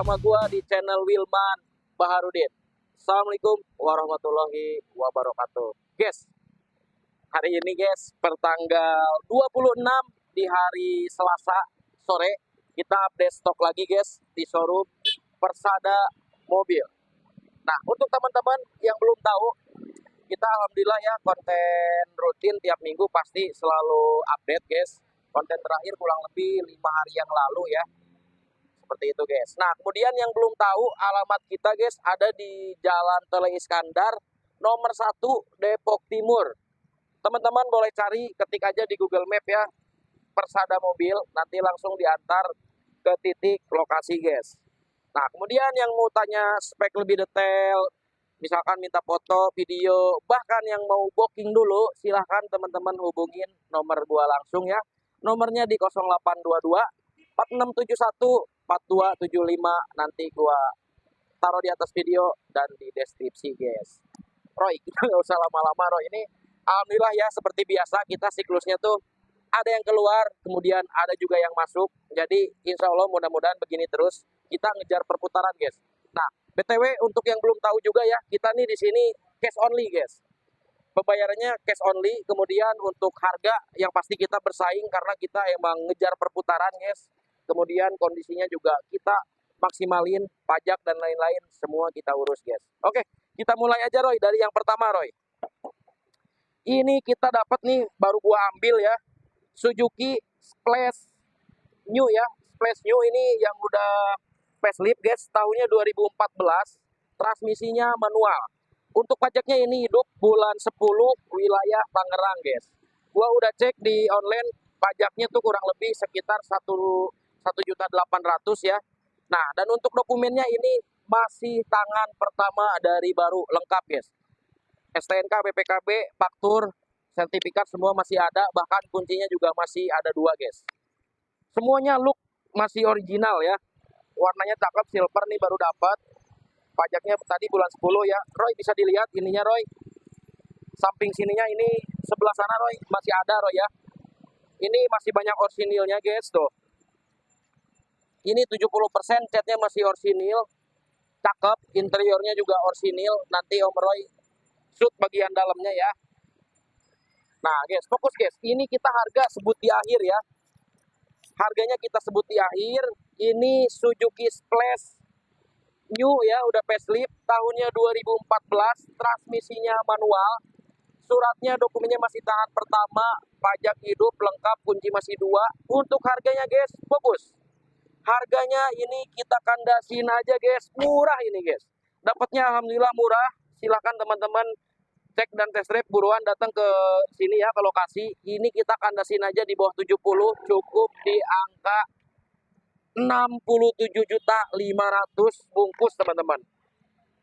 bersama gua di channel Wilman Baharudin. Assalamualaikum warahmatullahi wabarakatuh. Guys, hari ini guys, pertanggal 26 di hari Selasa sore, kita update stok lagi guys di showroom Persada Mobil. Nah, untuk teman-teman yang belum tahu, kita alhamdulillah ya konten rutin tiap minggu pasti selalu update guys. Konten terakhir kurang lebih 5 hari yang lalu ya. Seperti itu guys. Nah, kemudian yang belum tahu alamat kita guys ada di Jalan Tele Iskandar nomor 1 Depok Timur. Teman-teman boleh cari, ketik aja di Google Map ya, Persada Mobil, nanti langsung diantar ke titik lokasi guys. Nah, kemudian yang mau tanya spek lebih detail, misalkan minta foto, video, bahkan yang mau booking dulu, silahkan teman-teman hubungin nomor gua langsung ya. Nomornya di 0822 4671 4275, nanti gua taruh di atas video dan di deskripsi guys. Roy, kita nggak usah lama-lama Roy, ini alhamdulillah ya seperti biasa kita siklusnya tuh ada yang keluar, kemudian ada juga yang masuk. Jadi insya Allah mudah-mudahan begini terus, kita ngejar perputaran guys. Nah, BTW untuk yang belum tahu juga ya, kita nih di sini cash only guys. Pembayarannya cash only, kemudian untuk harga yang pasti kita bersaing karena kita emang ngejar perputaran guys. Kemudian kondisinya juga kita maksimalin, pajak dan lain-lain semua kita urus guys. Oke, kita mulai aja Roy dari yang pertama Roy. Ini kita dapat nih, baru gua ambil ya, Suzuki Splash New ya. Splash New ini yang udah facelift guys, tahunnya 2014, transmisinya manual. Untuk pajaknya ini hidup bulan 10 wilayah Tangerang guys. Gua udah cek di online, pajaknya tuh kurang lebih sekitar 1.800.000 ya. Nah, dan untuk dokumennya ini masih tangan pertama dari baru, lengkap guys. STNK, BPKB, faktur, sertifikat semua masih ada, bahkan kuncinya juga masih ada 2 guys. Semuanya look masih original ya. Warnanya cakep, silver nih baru dapat. Pajaknya tadi bulan 10 ya. Roy bisa dilihat ininya Roy. Samping sininya ini, sebelah sana Roy masih ada Roy ya. Ini masih banyak orsinilnya guys tuh. Ini 70% catnya masih orsinil. Cakep, interiornya juga orsinil. Nanti Om Roy shoot bagian dalamnya ya. Nah guys, fokus guys. Ini kita harga sebut di akhir ya. Harganya kita sebut di akhir. Ini Suzuki Splash New ya, udah facelift, tahunnya 2014, transmisinya manual, suratnya dokumennya masih tangan pertama, pajak hidup lengkap, kunci masih 2. Untuk harganya guys, fokus. Harganya ini kita kandasin aja guys, murah ini guys. Dapatnya alhamdulillah murah. Silakan teman-teman cek dan test drive, buruan datang ke sini ya, ke lokasi. Ini kita kandasin aja di bawah 70, cukup di angka 67.500.000 bungkus teman-teman.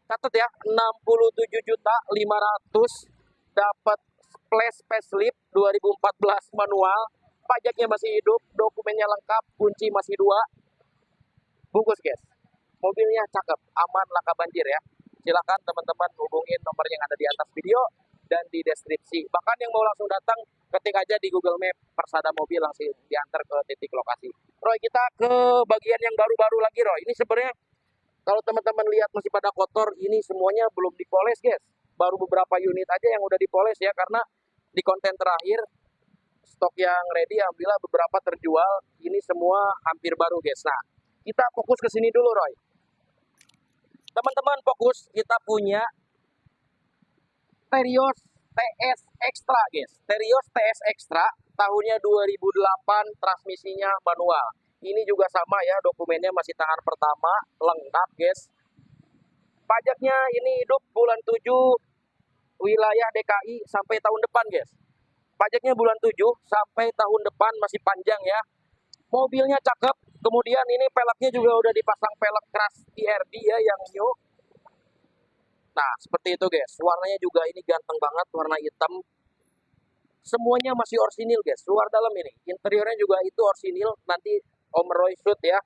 Catat ya, 67.500.000 dapat Splash facelift 2014 manual, pajaknya masih hidup, dokumennya lengkap, kunci masih 2. Bungkus guys. Mobilnya cakep, aman, laka banjir ya. Silahkan teman-teman hubungin nomor yang ada di atas video dan di deskripsi. Bahkan yang mau langsung datang, ketik aja di Google Map Persada Mobil, langsung diantar ke titik lokasi. Roy, kita ke bagian yang baru-baru lagi Roy. Ini sebenarnya kalau teman-teman lihat masih pada kotor, ini semuanya belum dipoles guys. Baru beberapa unit aja yang udah dipoles ya, karena di konten terakhir stok yang ready alhamdulillah beberapa terjual. Ini semua hampir baru guys. Nah, kita fokus ke sini dulu Roy. Teman-teman fokus, kita punya Terios TS Extra guys. Terios TS Extra tahunnya 2008, transmisinya manual. Ini juga sama ya, dokumennya masih tangan pertama, lengkap guys. Pajaknya ini hidup bulan 7 wilayah DKI sampai tahun depan guys. Pajaknya bulan 7 sampai tahun depan, masih panjang ya. Mobilnya cakep. Kemudian ini peleknya juga udah dipasang pelek keras TRD ya yang new. Nah, seperti itu guys. Warnanya juga ini ganteng banget, warna hitam. Semuanya masih orsinil guys, luar dalam ini. Interiornya juga itu orsinil, nanti Om Roy shoot ya.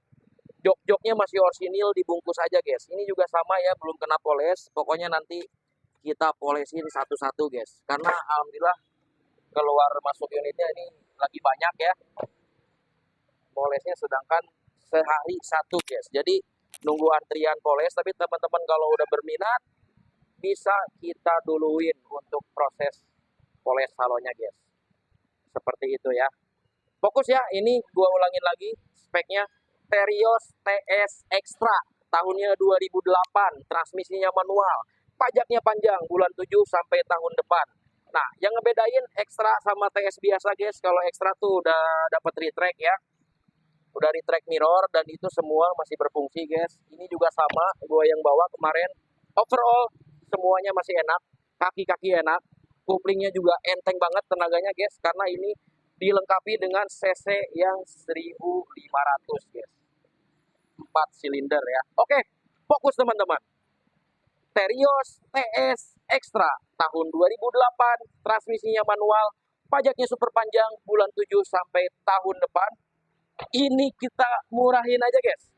Jok-joknya masih orsinil, dibungkus aja guys. Ini juga sama ya, belum kena poles. Pokoknya nanti kita polesin satu-satu guys. Karena alhamdulillah keluar masuk unitnya ini lagi banyak ya. Polesnya sedangkan sehari 1 guys. Jadi nunggu antrian poles. Tapi teman-teman kalau udah berminat, bisa kita duluin untuk proses poles salonnya guys. Seperti itu ya. Fokus ya, ini gua ulangin lagi speknya. Terios TS Extra tahunnya 2008, transmisinya manual, pajaknya panjang bulan 7 sampai tahun depan. Nah, yang ngebedain Extra sama TS biasa guys, kalau Extra tuh udah dapat retract ya, udah retract mirror dan itu semua masih berfungsi guys. Ini juga sama, gua yang bawa kemarin. Overall semuanya masih enak, kaki-kaki enak, couplingnya juga enteng banget tenaganya guys, karena ini dilengkapi dengan cc yang 1500 guys, 4 silinder ya. Oke, fokus teman-teman. Terios TS Extra tahun 2008, transmisinya manual, pajaknya super panjang bulan 7 sampai tahun depan. Ini kita murahin aja guys,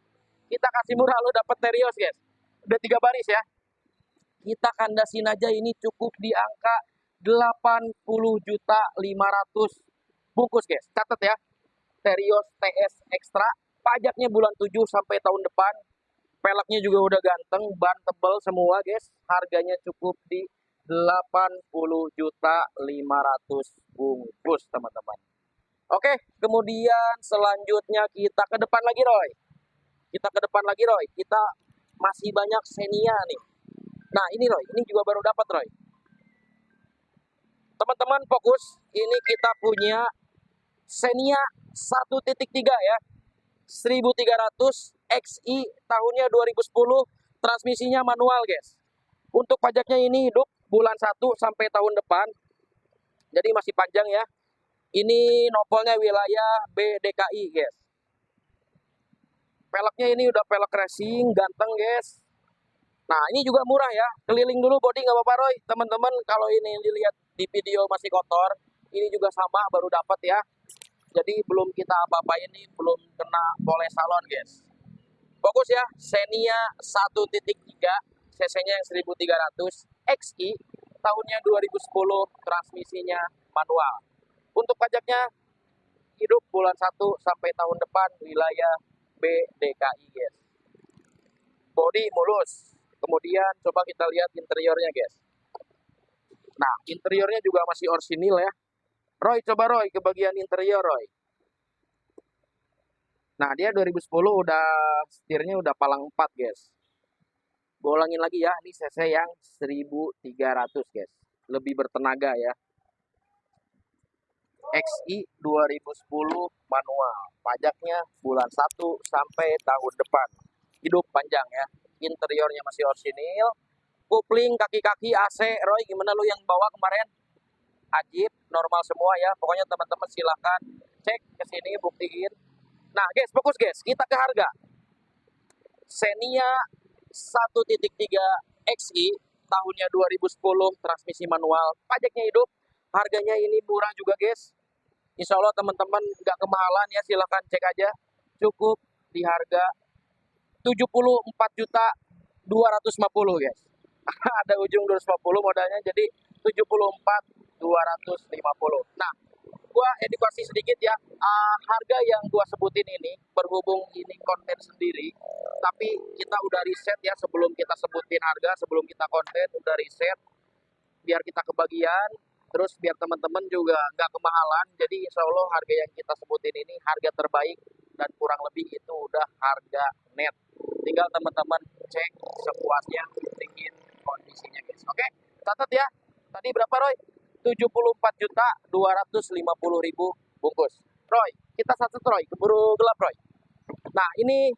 kita kasih murah lo dapet Terios guys, udah 3 baris ya. Kita kandasin aja ini cukup di angka 80.500.000 bungkus guys. Catat ya, Terios TS Extra, pajaknya bulan 7 sampai tahun depan. Peleknya juga udah ganteng, ban tebal semua guys. Harganya cukup di 80.500.000 bungkus teman-teman. Oke, kemudian selanjutnya kita ke depan lagi Roy. Kita masih banyak Xenia nih. Nah ini Roy, ini juga baru dapat Roy. Teman-teman fokus, ini kita punya Xenia 1.3 ya, 1300 XI tahunnya 2010, transmisinya manual guys. Untuk pajaknya ini hidup bulan 1 sampai tahun depan, jadi masih panjang ya. Ini nopolnya wilayah BDKI guys. Peleknya ini udah pelek racing, ganteng guys. Nah ini juga murah ya, keliling dulu body nggak apa-apa Roy. Teman-teman kalau ini dilihat di video masih kotor, ini juga sama baru dapat ya. Jadi belum kita apa-apain nih, belum kena poles salon guys. Fokus ya, Xenia 1.3, cc-nya yang 1300, XI, tahunnya 2010, transmisinya manual. Untuk pajaknya hidup bulan 1 sampai tahun depan, wilayah BDKI guys. Body mulus. Kemudian coba kita lihat interiornya guys. Nah, interiornya juga masih orsinil ya. Roy, coba Roy ke bagian interior Roy. Nah, dia 2010 udah setirnya udah palang 4 guys. Gue ulangin lagi ya, ini cc yang 1300 guys. Lebih bertenaga ya. XI 2010 manual. Pajaknya bulan 1 sampai tahun depan. Hidup panjang ya. Interiornya masih orsinil. Kopling, kaki-kaki, AC. Roy, gimana lu yang bawa kemarin? Ajib, normal semua ya. Pokoknya teman-teman silahkan cek ke sini, buktiin. Nah guys, fokus guys, kita ke harga. Xenia 1.3 XI tahunnya 2010, transmisi manual, pajaknya hidup. Harganya ini murah juga guys. Insya Allah teman-teman nggak kemahalan ya, silahkan cek aja. Cukup di harga 74.250 guys. Ada ujung 250 modalnya, jadi 74.250. Nah, gua edukasi sedikit ya. Harga yang gua sebutin ini, berhubung ini konten sendiri, tapi kita udah riset ya sebelum kita sebutin harga, sebelum kita konten udah riset, biar kita kebagian, terus biar teman-teman juga nggak kemahalan. Jadi insya Allah harga yang kita sebutin ini harga terbaik dan kurang lebih itu udah harga net. Tinggal teman-teman cek sepuasnya, bikin kondisinya guys. Oke, catat ya. Tadi berapa Roy? 74.250.000 bungkus. Roy, kita satu Roy, keburu gelap Roy. Nah ini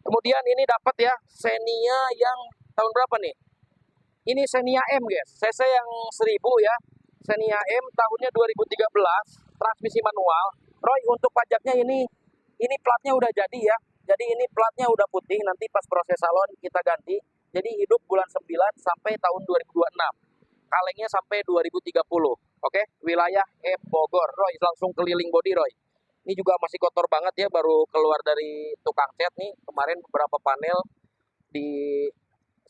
kemudian ini dapat ya Xenia yang tahun berapa nih? Ini Xenia M guys, cc yang 1000 ya. Xenia M tahunnya 2013, transmisi manual. Roy, untuk pajaknya ini platnya udah jadi ya. Jadi ini platnya udah putih, nanti pas proses salon kita ganti. Jadi hidup bulan 9 sampai tahun 2026. Kalengnya sampai 2030. Oke, wilayah M Bogor. Roy, langsung keliling body Roy. Ini juga masih kotor banget ya, baru keluar dari tukang cat nih. Kemarin beberapa panel di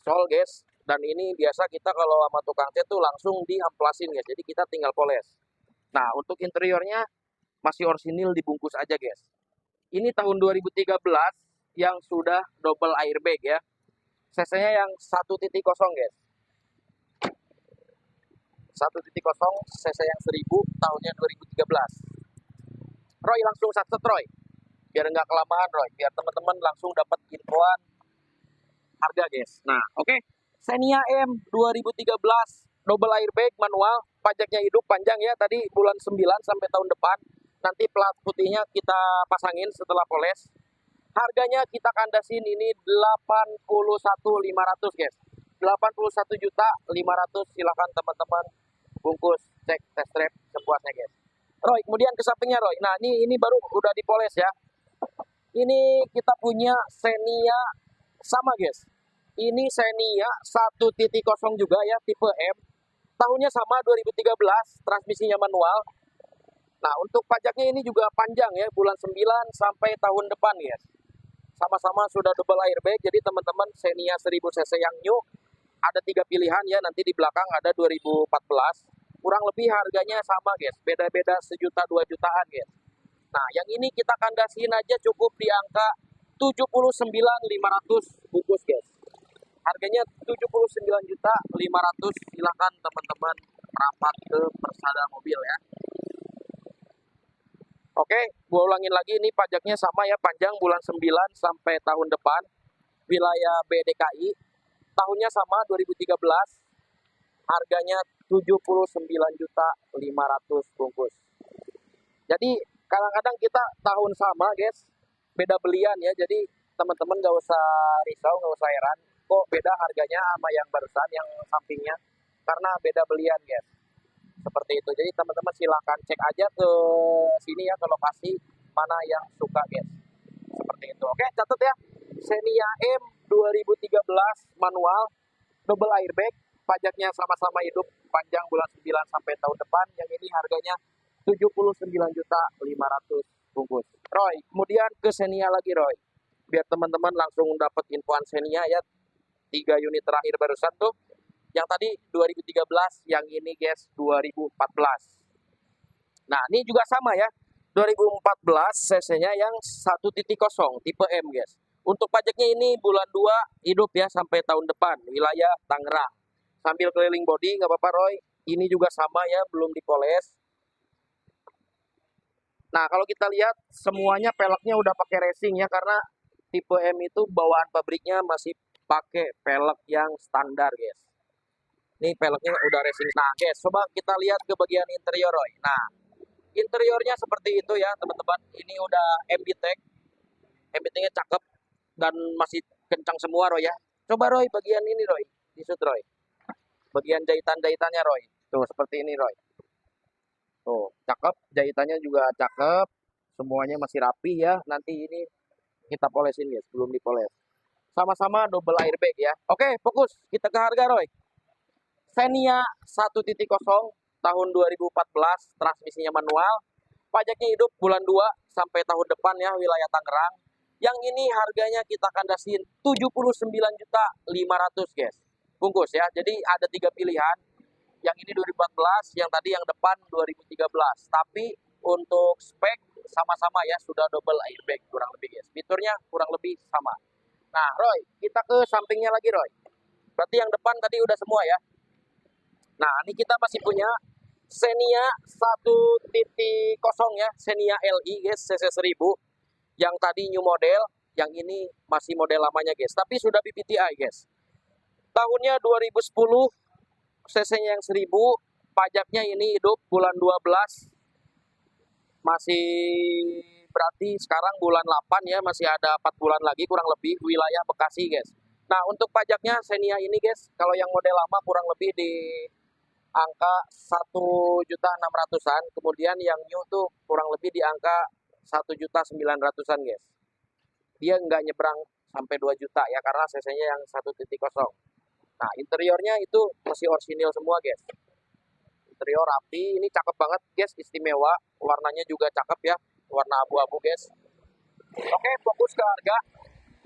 sol guys. Dan ini biasa kita kalau sama tukang cat tuh langsung diamplasin guys. Jadi kita tinggal poles. Nah, untuk interiornya masih orsinil, dibungkus aja guys. Ini tahun 2013, yang sudah double airbag ya. CC-nya yang 1.0 guys. 1.0 CC yang 1000 tahunnya 2013. Roy langsung satset Roy. Biar nggak kelamaan Roy, biar teman-teman langsung dapat infoan harga guys. Nah, oke. Xenia M 2013 double airbag manual, pajaknya hidup panjang ya, tadi bulan 9 sampai tahun depan. Nanti plat putihnya kita pasangin setelah poles. Harganya kita kandasin ini 81.500 guys. 81.500.000, silahkan teman-teman bungkus, cek test drive sepuasnya guys. Roy, kemudian ke sampingnya Roy. Nah, ini baru udah dipoles ya. Ini kita punya Xenia sama guys. Ini Xenia 1.0 juga ya, tipe M. Tahunnya sama 2013, transmisinya manual. Nah, untuk pajaknya ini juga panjang ya, bulan 9 sampai tahun depan guys. Sama-sama sudah double airbag, jadi teman-teman Xenia 1000 cc yang new ada 3 pilihan ya, nanti di belakang ada 2014. Kurang lebih harganya sama guys, beda-beda sejuta 2 jutaan guys. Nah, yang ini kita kandasin aja cukup di angka 79.500 bungkus guys. Harganya 79.500.000, silahkan teman-teman rapat ke Persada Mobil ya. Oke, gua ulangin lagi, ini pajaknya sama ya, panjang bulan 9 sampai tahun depan. Wilayah BDKI, tahunnya sama 2013. Harganya 79.500.000 bungkus. Jadi kadang-kadang kita tahun sama guys, beda belian ya. Jadi teman-teman gak usah risau, gak usah heran. Kok beda harganya sama yang barusan, yang sampingnya. Karena beda belian guys. Seperti itu. Jadi teman-teman silahkan cek aja ke sini ya, ke lokasi mana yang suka guys. Seperti itu. Oke, catat ya. Xenia M 2013 manual, double airbag, pajaknya sama-sama hidup panjang bulan 9 sampai tahun depan. Yang ini harganya 79.500.000 bungkus. Roy, kemudian ke Xenia lagi Roy. Biar teman-teman langsung dapat infoan Xenia ya. 3 unit terakhir barusan tuh. Yang tadi 2013, yang ini guys 2014. Nah, ini juga sama ya. 2014 cc-nya yang 1.0 tipe M guys. Untuk pajaknya ini bulan 2 hidup ya sampai tahun depan, wilayah Tangerang. Sambil keliling body nggak apa-apa Roy. Ini juga sama ya, belum dipoles. Nah, kalau kita lihat semuanya peleknya udah pakai racing ya, karena tipe M itu bawaan pabriknya masih pakai pelek yang standar guys. Ini peleknya udah racing. Nah guys, coba kita lihat ke bagian interior Roy. Nah, interiornya seperti itu ya teman-teman. Ini udah MBTEC. MBTEC-nya cakep dan masih kencang semua Roy ya. Coba Roy bagian ini Roy, disut Roy. Bagian jahitan-jahitannya Roy. Tuh seperti ini Roy. Tuh, cakep. Jahitannya juga cakep. Semuanya masih rapi ya. Nanti ini kita polesin guys, belum dipoles. Sama-sama double airbag ya. Oke, fokus. Kita ke harga Roy. Xenia 1.0 tahun 2014, transmisinya manual, pajaknya hidup bulan 2 sampai tahun depan ya, wilayah Tangerang. Yang ini harganya kita kandasin 79.500.000 guys. Bungkus ya. Jadi ada 3 pilihan. Yang ini 2014, yang tadi yang depan 2013. Tapi untuk spek sama-sama ya, sudah double airbag kurang lebih guys. Fiturnya kurang lebih sama. Nah, Roy, kita ke sampingnya lagi Roy. Berarti yang depan tadi udah semua ya. Nah, ini kita masih punya Xenia 1.0 ya, Xenia LI guys, CC 1000. Yang tadi new model, yang ini masih model lamanya guys, tapi sudah BPTI guys. Tahunnya 2010, CC-nya yang 1000, pajaknya ini hidup bulan 12. Masih berarti sekarang bulan 8 ya, masih ada 4 bulan lagi kurang lebih, wilayah Bekasi guys. Nah, untuk pajaknya Xenia ini guys, kalau yang model lama kurang lebih di angka 1.600.000-an, kemudian yang new tuh kurang lebih di angka 1.900.000-an guys. Dia nggak nyebrang sampai 2 juta ya, karena cc-nya yang 1.0. Nah, interiornya itu masih orisinil semua guys. Interior rapi, ini cakep banget guys, istimewa. Warnanya juga cakep ya, warna abu-abu guys. Oke, fokus ke harga.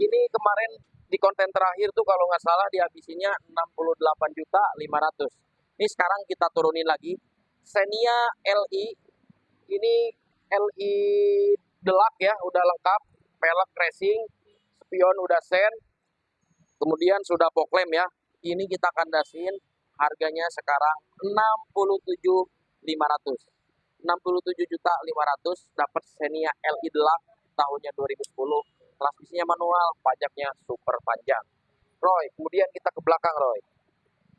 Ini kemarin di konten terakhir tuh kalau nggak salah dihabisinya 68.500.000. Ini sekarang kita turunin lagi. Xenia LI, ini LI Deluxe ya, udah lengkap, pelek racing, spion udah sen, kemudian sudah poklem ya. Ini kita kandasin, harganya sekarang 67.500. 67.500 dapat Xenia LI Deluxe tahunnya 2010. Transmisinya manual, pajaknya super panjang. Roy, kemudian kita ke belakang Roy.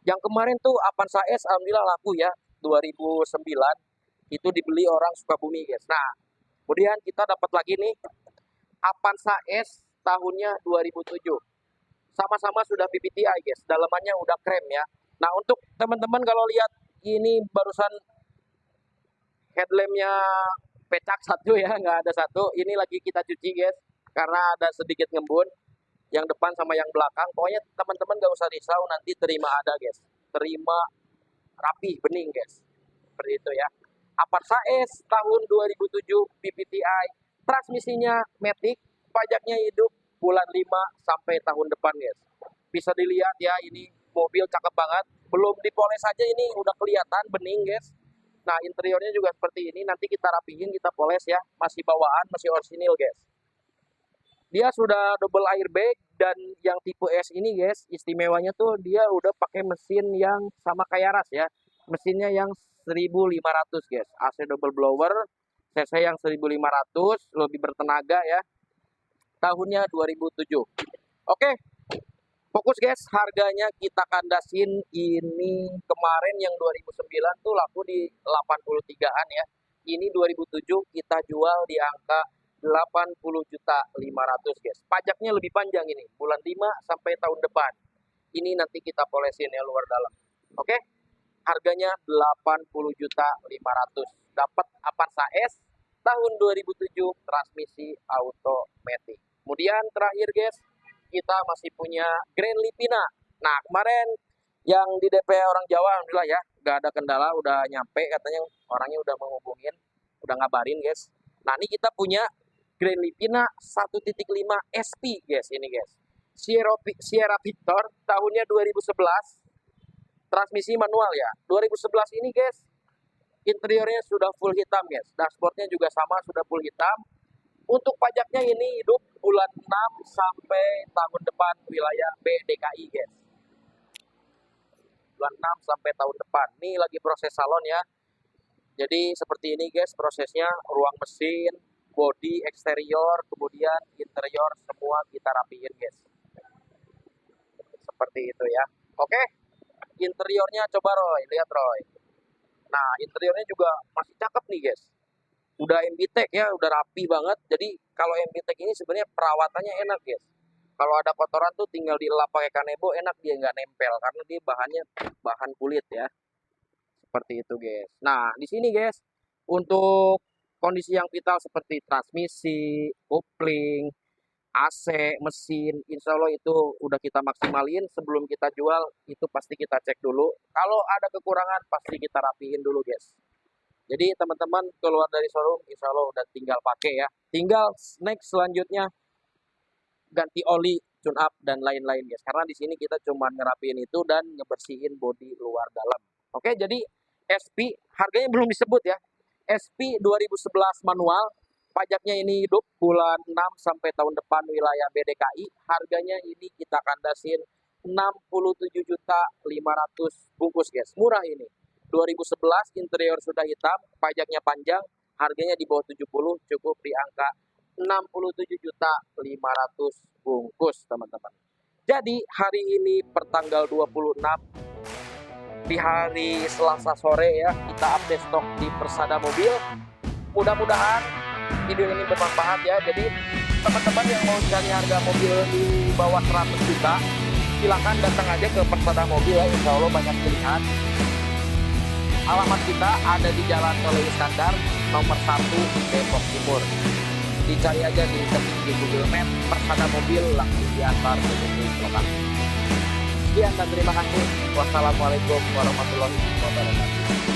Yang kemarin tuh Avanza S alhamdulillah laku ya, 2009 itu dibeli orang Sukabumi guys. Nah, kemudian kita dapat lagi nih Avanza S tahunnya 2007. Sama-sama sudah PPTI guys, dalamannya udah krem ya. Nah, untuk teman-teman kalau lihat ini barusan headlampnya pecak satu ya, nggak ada satu. Ini lagi kita cuci guys, karena ada sedikit ngembun. Yang depan sama yang belakang, pokoknya teman-teman gak usah risau, nanti terima ada guys. Terima rapi, bening guys. Seperti itu ya. Avanza S tahun 2007 PPTI, transmisinya Matic, pajaknya hidup bulan 5 sampai tahun depan guys. Bisa dilihat ya, ini mobil cakep banget. Belum dipoles saja ini udah kelihatan bening guys. Nah, interiornya juga seperti ini, nanti kita rapihin, kita poles ya. Masih bawaan, masih orisinil guys. Dia sudah double airbag, dan yang tipe S ini guys, istimewanya tuh dia udah pakai mesin yang sama kayak Ras ya. Mesinnya yang 1500 guys. AC double blower, cc yang 1500, lebih bertenaga ya. Tahunnya 2007. Oke. Fokus guys, harganya kita kandasin ini kemarin yang 2009 tuh laku di 83-an ya. Ini 2007 kita jual di angka 80.500 guys. Pajaknya lebih panjang ini, bulan 5 sampai tahun depan. Ini nanti kita polesin ya luar dalam. Oke. Harganya 80.500. Dapat Avanza S tahun 2007, transmisi automatic. Kemudian terakhir guys, kita masih punya Grand Livina. Nah, kemarin yang di DP orang Jawa alhamdulillah ya, gak ada kendala, udah nyampe katanya, orangnya udah menghubungin, udah ngabarin guys. Nah, ini kita punya Grand Livina 1.5 SP guys, ini guys. Sierra Victor tahunnya 2011. Transmisi manual ya. 2011 ini guys, interiornya sudah full hitam guys. Dashboardnya juga sama, sudah full hitam. Untuk pajaknya ini hidup bulan 6 sampai tahun depan wilayah BDKI guys. Bulan 6 sampai tahun depan. Ini lagi proses salon ya. Jadi seperti ini guys prosesnya, ruang mesin, bodi, eksterior, kemudian interior semua kita rapiin guys. Seperti itu ya. Oke. Interiornya coba Roy, lihat Roy. Nah, interiornya juga masih cakep nih guys. Udah MBTEK ya, udah rapi banget. Jadi kalau MBTEK ini sebenarnya perawatannya enak guys. Kalau ada kotoran tuh tinggal dilap pakai kanebo, enak, dia nggak nempel karena dia bahannya bahan kulit ya. Seperti itu guys. Nah, di sini guys untuk kondisi yang vital seperti transmisi, kopling, AC, mesin, insya Allah itu udah kita maksimalin. Sebelum kita jual itu pasti kita cek dulu. Kalau ada kekurangan pasti kita rapiin dulu guys. Jadi teman-teman keluar dari showroom insya Allah udah tinggal pakai ya. Tinggal next selanjutnya ganti oli, tune up dan lain-lain guys. Karena di sini kita cuma ngerapiin itu dan ngebersihin bodi luar dalam. Oke, jadi SP harganya belum disebut ya. SP 2011 manual. Pajaknya ini hidup bulan 6 sampai tahun depan wilayah BDKI. Harganya ini kita kandasin 67.500 bungkus guys. Murah ini. 2011 interior sudah hitam, pajaknya panjang, harganya di bawah 70, cukup di angka 67.500 bungkus teman-teman. Jadi hari ini pertanggal 26 di hari Selasa sore ya, kita update stok di Persada Mobil. Mudah-mudahan video ini bermanfaat ya. Jadi teman-teman yang mau cari harga mobil di bawah 100 juta silahkan datang aja ke Persada Mobil ya, insya Allah banyak pilihan. Alamat kita ada di Jalan Soleh Iskandar nomor 1 Depok Timur. Dicari aja di Google Maps Persada Mobil, langsung diantar ke titik lokasi. Sekian dan terima kasih. Wassalamualaikum warahmatullahi wabarakatuh.